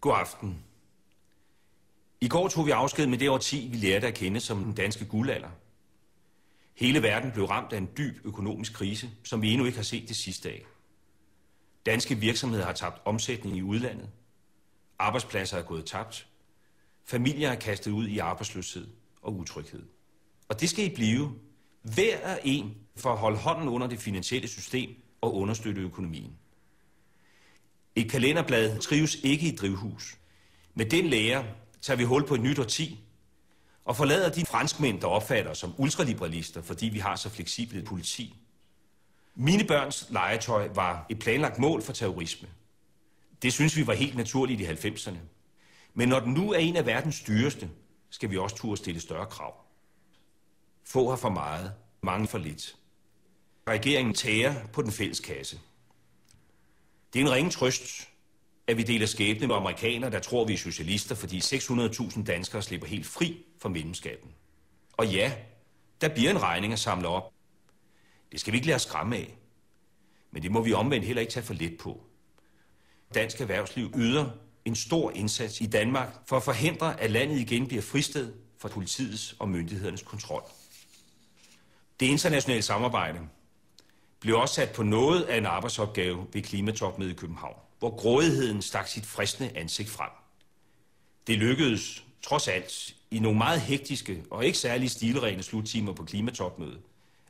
God aften. I går tog vi afsked med det årti, vi lærte at kende som den danske guldalder. Hele verden blev ramt af en dyb økonomisk krise, som vi endnu ikke har set det sidste af. Danske virksomheder har tabt omsætning i udlandet. Arbejdspladser er gået tabt. Familier er kastet ud i arbejdsløshed og utryghed. Og det skal I blive, hver og en, for at holde hånden under det finansielle system og understøtte økonomien. Et kalenderblad trives ikke i drivhus. Med den lære tager vi hul på et nyt årti og forlader de franskmænd, der opfatter os som ultraliberalister, fordi vi har så fleksibelt et politi. Mine børns legetøj var et planlagt mål for terrorisme. Det synes vi var helt naturligt i 90'erne. Men når den nu er en af verdens dyreste, skal vi også turde stille større krav. Få har for meget, mange for lidt. Regeringen tærer på den fælles kasse. Det er en ringe trøst, at vi deler skæbne med amerikanere, der tror, vi er socialister, fordi 600.000 danskere slipper helt fri fra medlemskaben. Og ja, der bliver en regning at samle op. Det skal vi ikke lade os skræmme af. Men det må vi omvendt heller ikke tage for let på. Dansk erhvervsliv yder en stor indsats i Danmark for at forhindre, at landet igen bliver fristed for politiets og myndighedernes kontrol. Det internationale samarbejde blev også sat på noget af en arbejdsopgave ved klimatopmødet i København, hvor grådigheden stak sit fristende ansigt frem. Det lykkedes, trods alt, i nogle meget hektiske og ikke særlig stilrene sluttimer på klimatopmødet,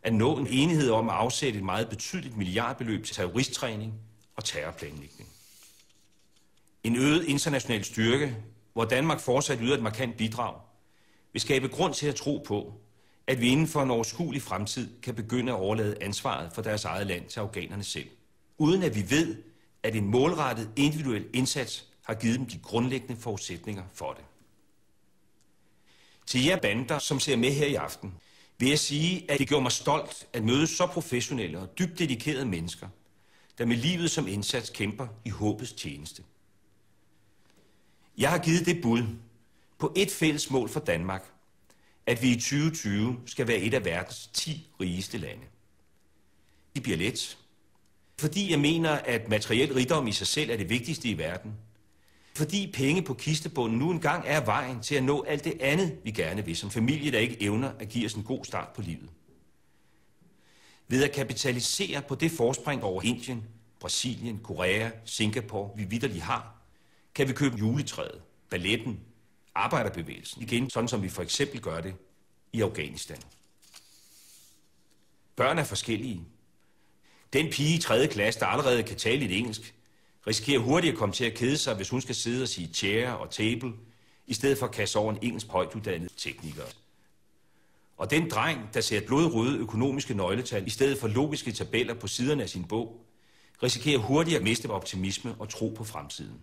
at nå en enighed om at afsætte et meget betydeligt milliardbeløb til terroristtræning og terrorplanlægning. En øget international styrke, hvor Danmark fortsat yder et markant bidrag, vil skabe grund til at tro på, at vi inden for en overskuelig fremtid kan begynde at overlade ansvaret for deres eget land til afghanerne selv, uden at vi ved, at en målrettet individuel indsats har givet dem de grundlæggende forudsætninger for det. Til jer bander, som ser med her i aften, vil jeg sige, at det gjorde mig stolt at møde så professionelle og dybt dedikerede mennesker, der med livet som indsats kæmper i håbets tjeneste. Jeg har givet det bud på et fælles mål for Danmark, at vi i 2020 skal være et af verdens 10 rigeste lande. Det bliver let, fordi jeg mener, at materiel rigdom i sig selv er det vigtigste i verden. Fordi penge på kistebunden nu engang er vejen til at nå alt det andet, vi gerne vil, som familie, der ikke evner at give os en god start på livet. Ved at kapitalisere på det forspring over Indien, Brasilien, Korea, Singapore, vi vitterlig har, kan vi købe juletræet, balletten, arbejderbevægelsen igen, sådan som vi for eksempel gør det i Afghanistan. Børn er forskellige. Den pige i 3. klasse, der allerede kan tale lidt engelsk, risikerer hurtigt at komme til at kede sig, hvis hun skal sidde og sige chair og table, i stedet for at kaste over en engelsk højtuddannet tekniker. Og den dreng, der ser blodrøde økonomiske nøgletal i stedet for logiske tabeller på siderne af sin bog, risikerer hurtigt at miste optimisme og tro på fremtiden.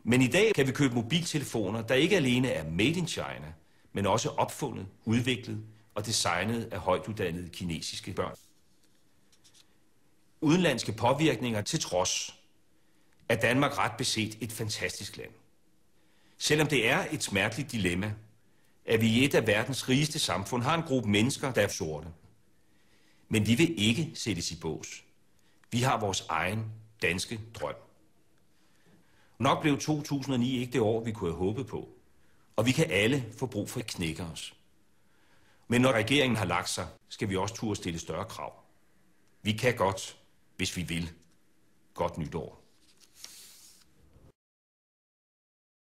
Men i dag kan vi købe mobiltelefoner, der ikke alene er made in China, men også opfundet, udviklet og designet af højtuddannede kinesiske børn. Udenlandske påvirkninger til trods, er Danmark ret beset et fantastisk land. Selvom det er et smerteligt dilemma, at vi i et af verdens rigeste samfund har en gruppe mennesker, der er sorte. Men vi vil ikke sættes i bås. Vi har vores egen danske drøm. Nok blev 2009 ikke det år, vi kunne have håbet på. Og vi kan alle få brug for at knække os. Men når regeringen har lagt sig, skal vi også turde stille større krav. Vi kan godt, hvis vi vil. Godt nytår.